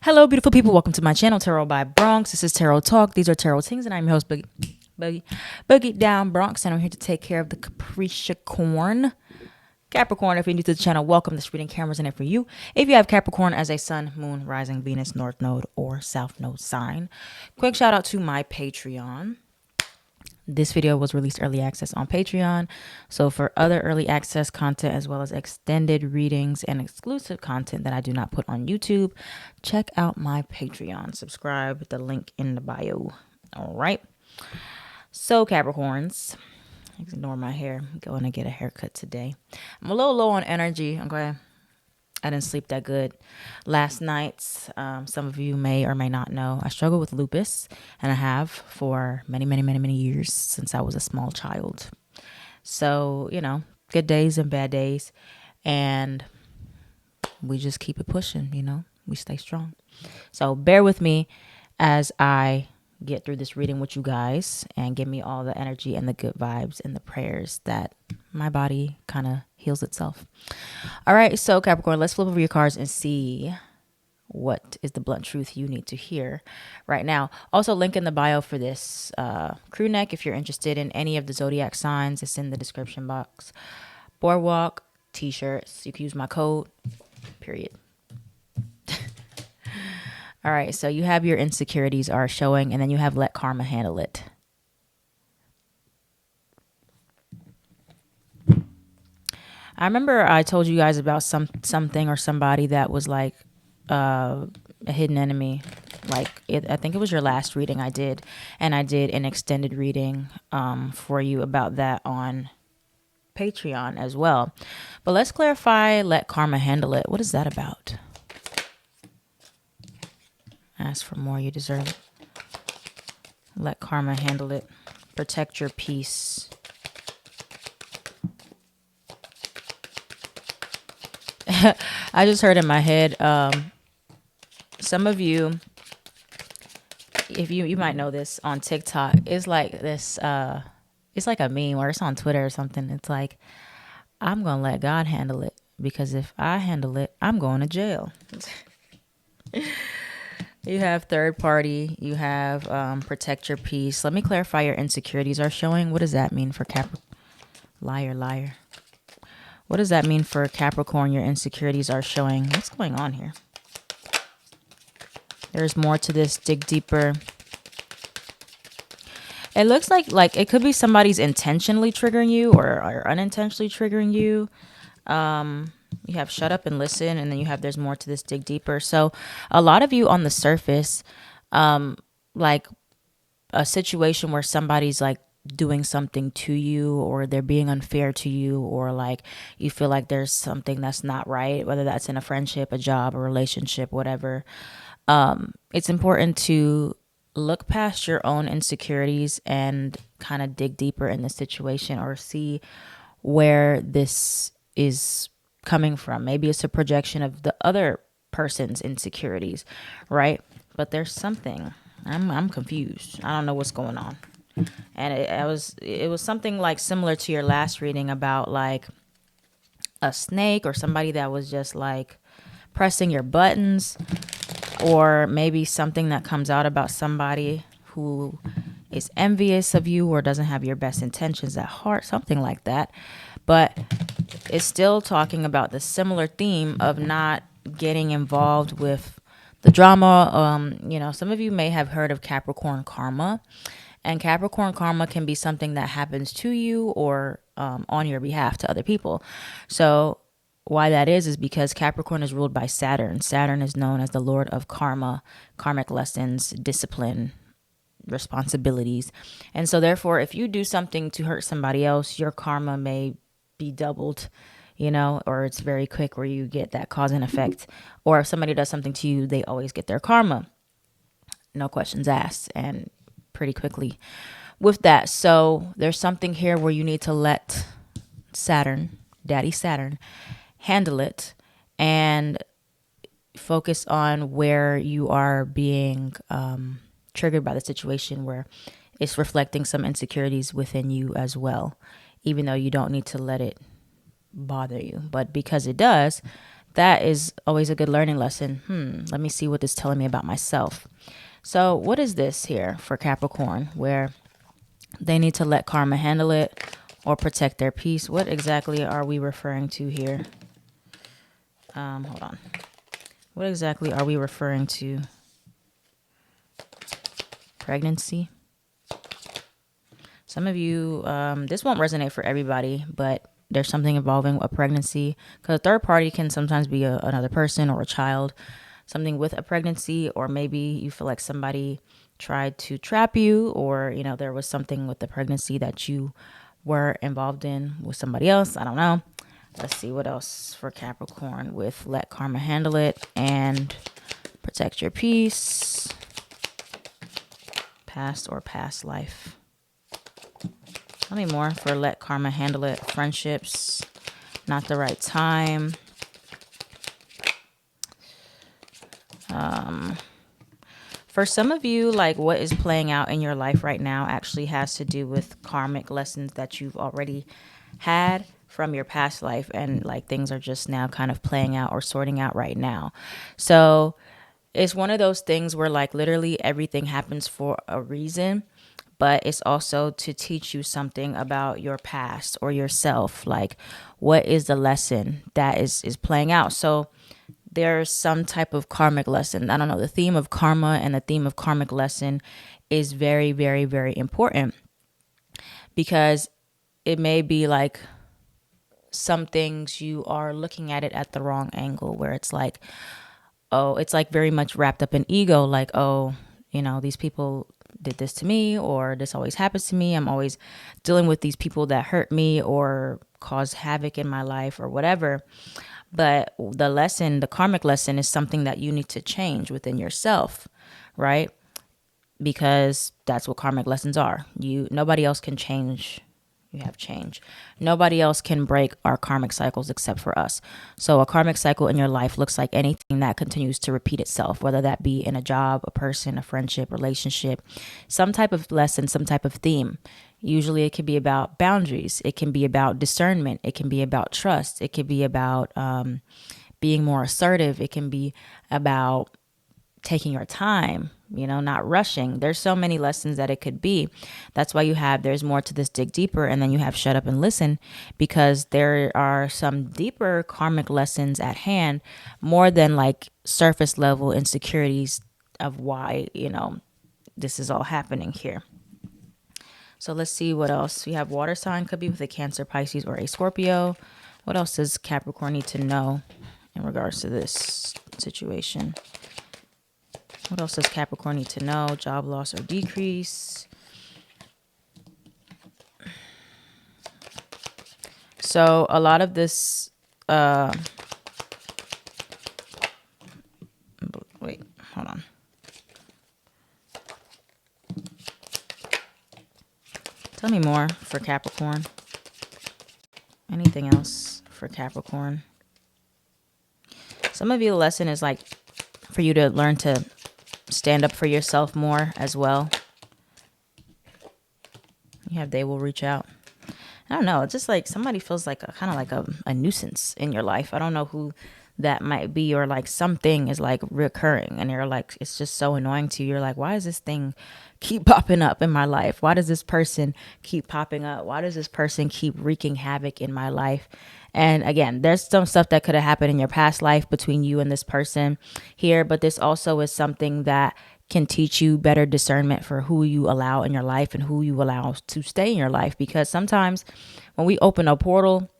Hello, beautiful people. Welcome to my channel, Tarot by Bronx. This is Tarot Talk. These are Tarot Things, and I'm your host, Boogie Down Bronx, and I'm here to take care of the Capricorn. Capricorn, if you're new to the channel, welcome. This reading camera's in it for you. If you have Capricorn as a sun, moon, rising, Venus, north node, or south node sign. Quick shout out to my Patreon. This video was released early access on Patreon. So for other early access content, as well as extended readings and exclusive content that I do not put on YouTube, check out my Patreon. Subscribe, the link in the bio. All right. So Capricorns, ignore my hair. I'm going to get a haircut today. I'm a little low on energy. Okay. I didn't sleep that good last night. Some of you may or may not know I struggle with lupus, and I have for many years since I was a small child. So, you know, good days and bad days, and we just keep it pushing, you know, we stay strong. So bear with me as I get through this reading with you guys and give me all the energy and the good vibes and the prayers that my body kind of heals itself. All right, so Capricorn, let's flip over your cards and see what is the blunt truth you need to hear right now. Also, link in the bio for this crew neck if you're interested in any of the zodiac signs. It's in the description box. Boardwalk t-shirts. You can use my code, period. All right, so you have your insecurities are showing, and then you have let karma handle it. I remember I told you guys about something or somebody that was like a hidden enemy. Like I think it was your last reading I did, and I did an extended reading for you about that on Patreon as well. But let's clarify, let karma handle it. What is that about? Ask for more, you deserve it. Let karma handle it. Protect your peace. I just heard in my head, some of you, if you might know this on TikTok, it's like this, it's like a meme or it's on Twitter or something. It's like, I'm going to let God handle it, because if I handle it, I'm going to jail. You have third party, you have protect your peace. Let me clarify, your insecurities are showing. What does that mean for Liar. What does that mean for Capricorn? Your insecurities are showing. What's going on here? There's more to this. Dig deeper. It looks like it could be somebody's intentionally triggering you or unintentionally triggering you. You have shut up and listen, and then you have there's more to this. Dig deeper. So a lot of you on the surface, like a situation where somebody's like doing something to you, or they're being unfair to you, or like you feel like there's something that's not right, whether that's in a friendship, a job, a relationship, whatever. It's important to look past your own insecurities and kind of dig deeper in the situation, or see where this is coming from. Maybe it's a projection of the other person's insecurities, right? But there's something. I'm confused. I don't know what's going on. And it was something like similar to your last reading about like a snake or somebody that was just like pressing your buttons, or maybe something that comes out about somebody who is envious of you or doesn't have your best intentions at heart, something like that. But it's still talking about the similar theme of not getting involved with the drama. You know, some of you may have heard of Capricorn karma. And Capricorn karma can be something that happens to you or on your behalf to other people. So why that is because Capricorn is ruled by Saturn. Saturn is known as the Lord of karma, karmic lessons, discipline, responsibilities. And so therefore, if you do something to hurt somebody else, your karma may be doubled, you know, or it's very quick where you get that cause and effect. Or if somebody does something to you, they always get their karma. No questions asked. And pretty quickly with that. So there's something here where you need to let Saturn, Daddy Saturn, handle it and focus on where you are being triggered by the situation, where it's reflecting some insecurities within you as well, even though you don't need to let it bother you. But because it does, that is always a good learning lesson. Let me see what this is telling me about myself. So what is this here for Capricorn, where they need to let karma handle it or protect their peace? What exactly are we referring to here? Hold on. What exactly are we referring to? Pregnancy. Some of you, this won't resonate for everybody, but there's something involving a pregnancy, because a third party can sometimes be another person or a child, something with a pregnancy, or maybe you feel like somebody tried to trap you, or, you know, there was something with the pregnancy that you were involved in with somebody else. I don't know. Let's see what else for Capricorn with let karma handle it and protect your peace. Past or past life. Tell me more for let karma handle it. Friendships, not the right time. For some of you, like what is playing out in your life right now actually has to do with karmic lessons that you've already had from your past life, and like things are just now kind of playing out or sorting out right now. So it's one of those things where like literally everything happens for a reason, but it's also to teach you something about your past or yourself. Like, what is the lesson that is playing out? So there's some type of karmic lesson. I don't know. The theme of karma and the theme of karmic lesson is very, very, very important, because it may be like some things you are looking at it at the wrong angle, where it's like, oh, it's like very much wrapped up in ego. Like, oh, you know, these people did this to me, or this always happens to me. I'm always dealing with these people that hurt me or cause havoc in my life or whatever. But the lesson, the karmic lesson, is something that you need to change within yourself, right? Because that's what karmic lessons are. Nobody else can change. You have change. Nobody else can break our karmic cycles except for us. So a karmic cycle in your life looks like anything that continues to repeat itself, whether that be in a job, a person, a friendship, relationship, some type of lesson, some type of theme. Usually it can be about boundaries. It can be about discernment. It can be about trust. It can be about being more assertive. It can be about taking your time, you know, not rushing. There's so many lessons that it could be. That's why there's more to this, dig deeper, and then you have shut up and listen, because there are some deeper karmic lessons at hand, more than like surface level insecurities of why, you know, this is all happening here. So let's see what else. We have water sign, could be with a Cancer, Pisces, or a Scorpio. What else does Capricorn need to know in regards to this situation? What else does Capricorn need to know? Job loss or decrease. So a lot of this, wait, hold on. Tell me more for Capricorn. Anything else for Capricorn? Some of you, the lesson is like for you to learn to stand up for yourself more as well. You have they will reach out. I don't know. It's just like somebody feels like kind of like a nuisance in your life. I don't know who that might be, or like something is like recurring and you're like, it's just so annoying to you. You're like, why does this thing keep popping up in my life? Why does this person keep popping up? Why does this person keep wreaking havoc in my life? And again, there's some stuff that could have happened in your past life between you and this person here, but this also is something that can teach you better discernment for who you allow in your life and who you allow to stay in your life. Because sometimes when we open a portal,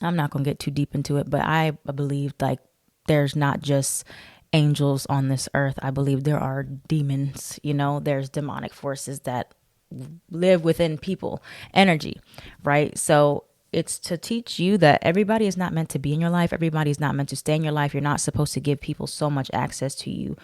I'm not going to get too deep into it, but I believe like there's not just angels on this earth. I believe there are demons, you know, there's demonic forces that live within people, energy, right? So it's to teach you that everybody is not meant to be in your life. Everybody is not meant to stay in your life. You're not supposed to give people so much access to you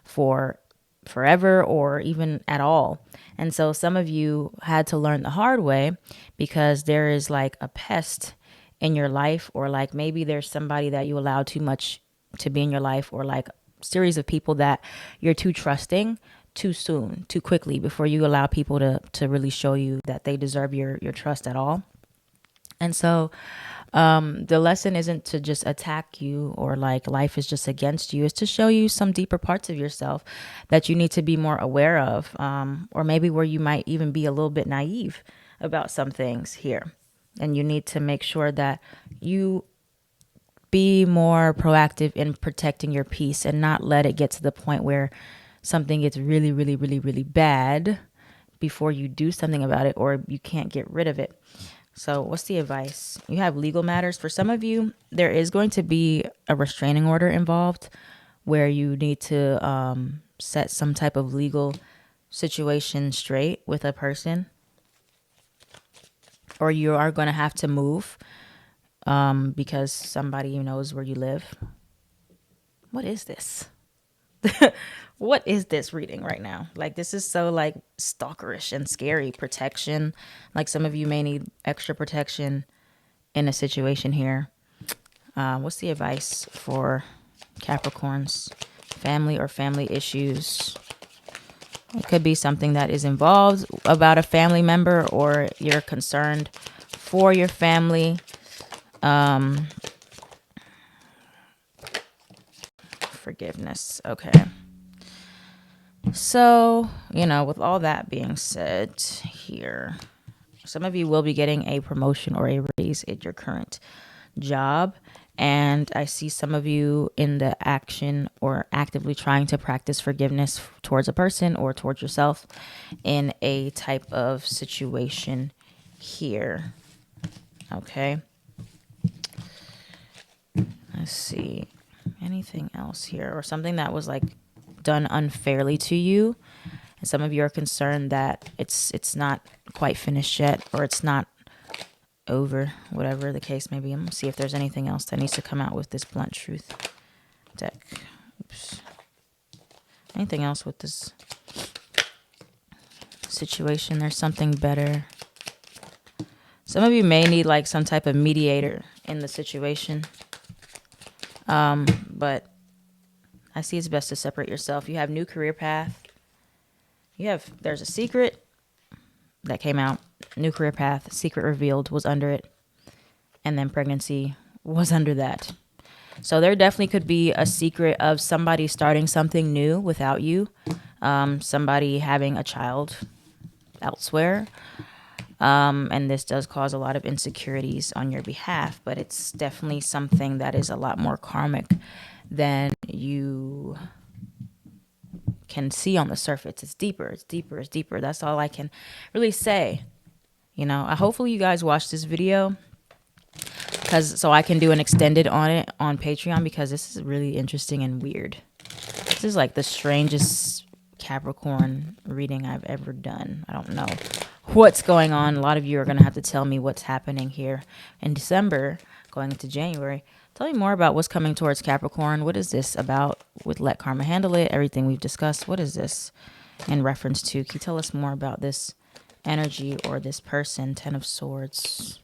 for forever or even at all. And so some of you had to learn the hard way, because there is like a pest in your life, or like maybe there's somebody that you allow too much to be in your life, or like series of people that you're too trusting too soon, too quickly, before you allow people to really show you that they deserve your trust at all. And so The lesson isn't to just attack you or like life is just against you. It's to show you some deeper parts of yourself that you need to be more aware of, or maybe where you might even be a little bit naive about some things here. And you need to make sure that you be more proactive in protecting your peace and not let it get to the point where something gets really, really, really, really bad before you do something about it or you can't get rid of it. So what's the advice? You have legal matters. For some of you, there is going to be a restraining order involved where you need to set some type of legal situation straight with a person, or you are going to have to move because somebody knows where you live. What is this? What is this reading right now? Like, this is so like stalkerish and scary. Protection. Like, some of you may need extra protection in a situation here. What's the advice for Capricorns? Family or family issues. It could be something that is involved about a family member, or you're concerned for your family. Forgiveness. Okay. So, with all that being said here, some of you will be getting a promotion or a raise at your current job. And I see some of you in the action or actively trying to practice forgiveness towards a person or towards yourself in a type of situation here. Okay. Let's see. Anything else here, or something that was like done unfairly to you, and some of you are concerned that it's not quite finished yet, or it's not over, whatever the case may be. I'm gonna see if there's anything else that needs to come out with this blunt truth deck. Oops. Anything else with this situation? There's something better. Some of you may need like some type of mediator in the situation. But I see it's best to separate yourself. You have new career path. There's a secret that came out. New career path, secret revealed was under it. And then pregnancy was under that. So there definitely could be a secret of somebody starting something new without you. Somebody having a child elsewhere. And this does cause a lot of insecurities on your behalf, but it's definitely something that is a lot more karmic than you can see on the surface. It's deeper, it's deeper, it's deeper. That's all I can really say. Hopefully you guys watch this video so I can do an extended on it on Patreon, because this is really interesting and weird. This is like the strangest Capricorn reading I've ever done. I don't know what's going on. A lot of you are going to have to tell me what's happening here in December, going into January. Tell me more about what's coming towards Capricorn. What is this about with Let Karma Handle It? Everything we've discussed. What is this in reference to? Can you tell us more about this energy or this person? 10 of Swords.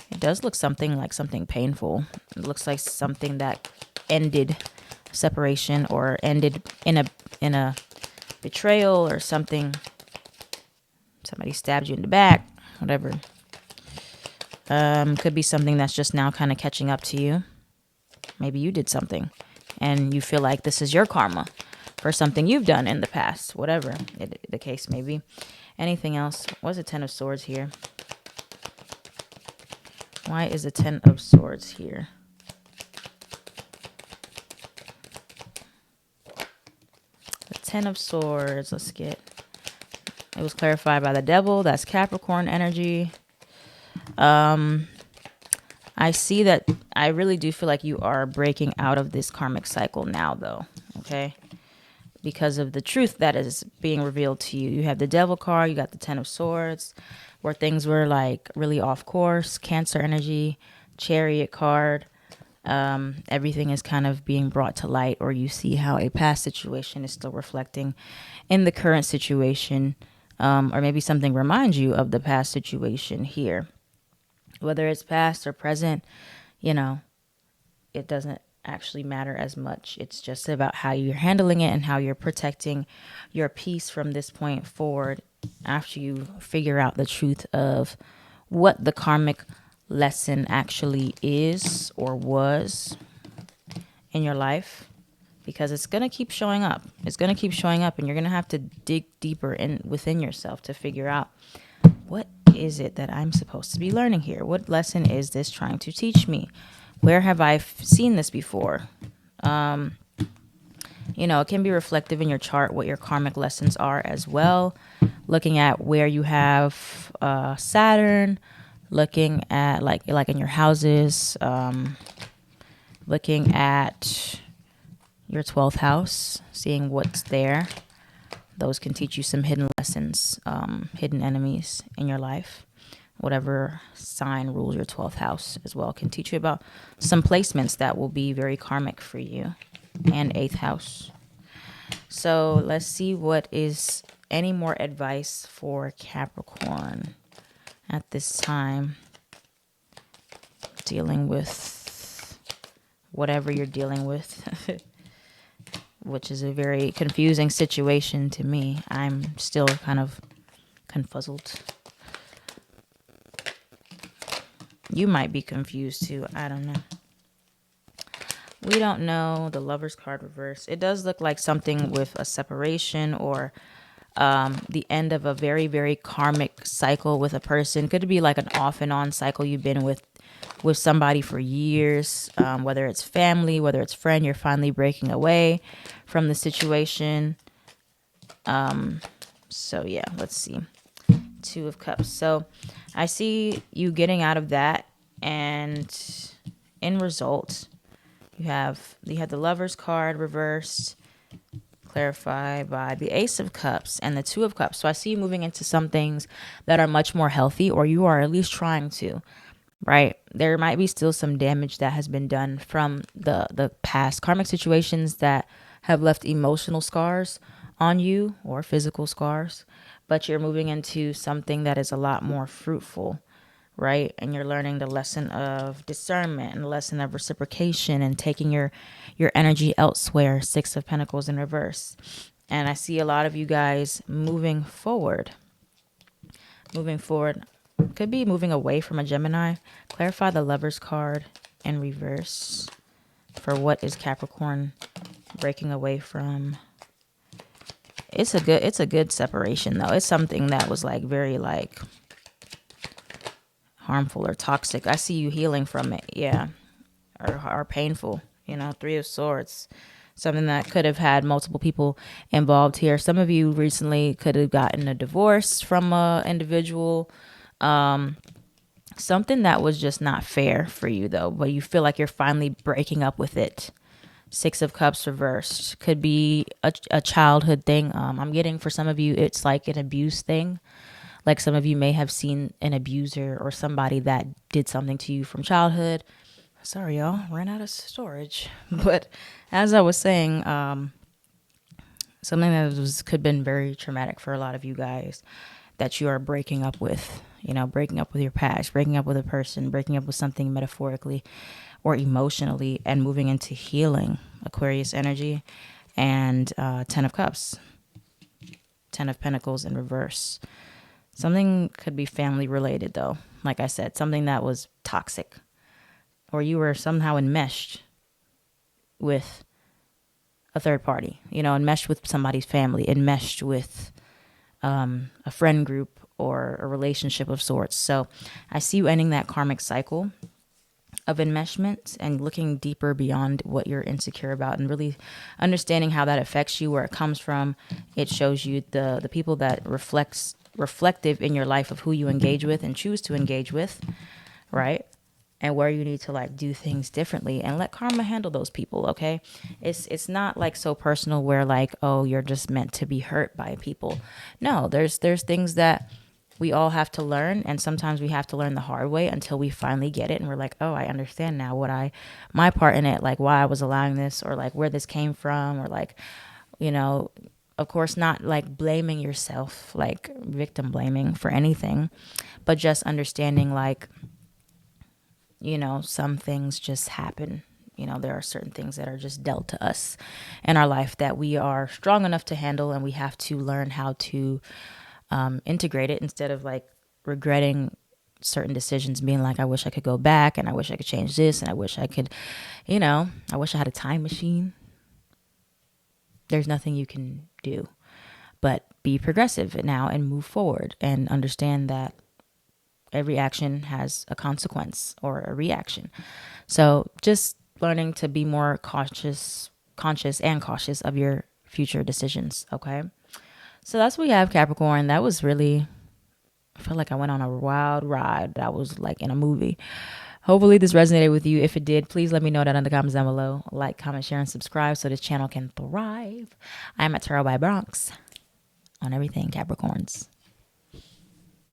It does look something like something painful. It looks like something that ended separation or ended in a betrayal or something. Somebody stabbed you in the back, whatever. Could be something that's just now kind of catching up to you. Maybe you did something and you feel like this is your karma for something you've done in the past, whatever the case may be. Anything else? What's the 10 of Swords here? Why is the 10 of Swords here? The 10 of Swords, let's get... It was clarified by the Devil. That's Capricorn energy. I see that I really do feel like you are breaking out of this karmic cycle now, though. Okay? Because of the truth that is being revealed to you. You have the Devil card. You got the 10 of Swords, where things were like really off course. Cancer energy, Chariot card. Everything is kind of being brought to light, or you see how a past situation is still reflecting in the current situation. Or maybe something reminds you of the past situation here. Whether it's past or present, it doesn't actually matter as much. It's just about how you're handling it and how you're protecting your peace from this point forward after you figure out the truth of what the karmic lesson actually is or was in your life, because it's going to keep showing up. It's going to keep showing up, and you're going to have to dig deeper in within yourself to figure out, what is it that I'm supposed to be learning here? What lesson is this trying to teach me? Where have I seen this before? It can be reflective in your chart what your karmic lessons are as well. Looking at where you have Saturn, looking at like in your houses, looking at your 12th house, seeing what's there. Those can teach you some hidden lessons, hidden enemies in your life. Whatever sign rules your 12th house as well can teach you about some placements that will be very karmic for you. And 8th house. So let's see what is any more advice for Capricorn at this time, dealing with whatever you're dealing with, which is a very confusing situation to me. I'm still kind of confuzzled. You might be confused too. I don't know. We don't know. The Lover's card reverse. It does look like something with a separation or the end of a very, very karmic cycle with a person. Could be like an off and on cycle you've been with somebody for years, whether it's family, whether it's friend. You're finally breaking away from the situation. So yeah, let's see. 2 of Cups. So I see you getting out of that, and in result, you have the Lover's card reversed, clarified by the Ace of Cups and the 2 of Cups. So I see you moving into some things that are much more healthy, or you are at least trying to, right? There might be still some damage that has been done from the past karmic situations that have left emotional scars on you, or physical scars, but you're moving into something that is a lot more fruitful, right? And you're learning the lesson of discernment and the lesson of reciprocation and taking your energy elsewhere. 6 of Pentacles in reverse. And I see a lot of you guys moving forward. Could be moving away from a Gemini. Clarify the Lover's card in reverse for what is Capricorn breaking away from. It's a good separation though. It's something that was like very like harmful or toxic. I see you healing from it, yeah, or painful. 3 of Swords, something that could have had multiple people involved here. Some of you recently could have gotten a divorce from a individual, something that was just not fair for you though, but you feel like you're finally breaking up with it. 6 of Cups reversed. Could be a childhood thing. I'm getting, for some of you, it's like an abuse thing. Like some of you may have seen an abuser or somebody that did something to you from childhood. Sorry, y'all, ran out of storage. But as I was saying, something that could have been very traumatic for a lot of you guys that you are breaking up with. Breaking up with your past, breaking up with a person, breaking up with something metaphorically or emotionally, and moving into healing. Aquarius energy. And 10 of Cups. 10 of Pentacles in reverse. Something could be family related though. Like I said, something that was toxic, or you were somehow enmeshed with a third party, enmeshed with somebody's family, enmeshed with a friend group or a relationship of sorts. So I see you ending that karmic cycle of enmeshment and looking deeper beyond what you're insecure about and really understanding how that affects you, where it comes from. It shows you the people that reflective in your life of who you engage with and choose to engage with, right? And where you need to like do things differently and let karma handle those people. Okay. It's not like so personal where like, oh, you're just meant to be hurt by people. No, there's things that we all have to learn, and sometimes we have to learn the hard way until we finally get it and we're like, oh, I understand now my part in it, like why I was allowing this, or like where this came from, or like, of course, not like blaming yourself, like victim blaming for anything, but just understanding like, some things just happen. There are certain things that are just dealt to us in our life that we are strong enough to handle, and we have to learn how to integrate it instead of like regretting certain decisions, being like, I wish I could go back, and I wish I could change this, and I wish I could, I wish I had a time machine. There's nothing you can do but be progressive now and move forward and understand that every action has a consequence or a reaction. So just learning to be more conscious and cautious of your future decisions. Okay. So that's what we have, Capricorn. That was really, I feel like I went on a wild ride. That was like in a movie. Hopefully this resonated with you. If it did, please let me know that in the comments down below. Like, comment, share, and subscribe so this channel can thrive. I'm at Tarot by Bronx on everything Capricorns.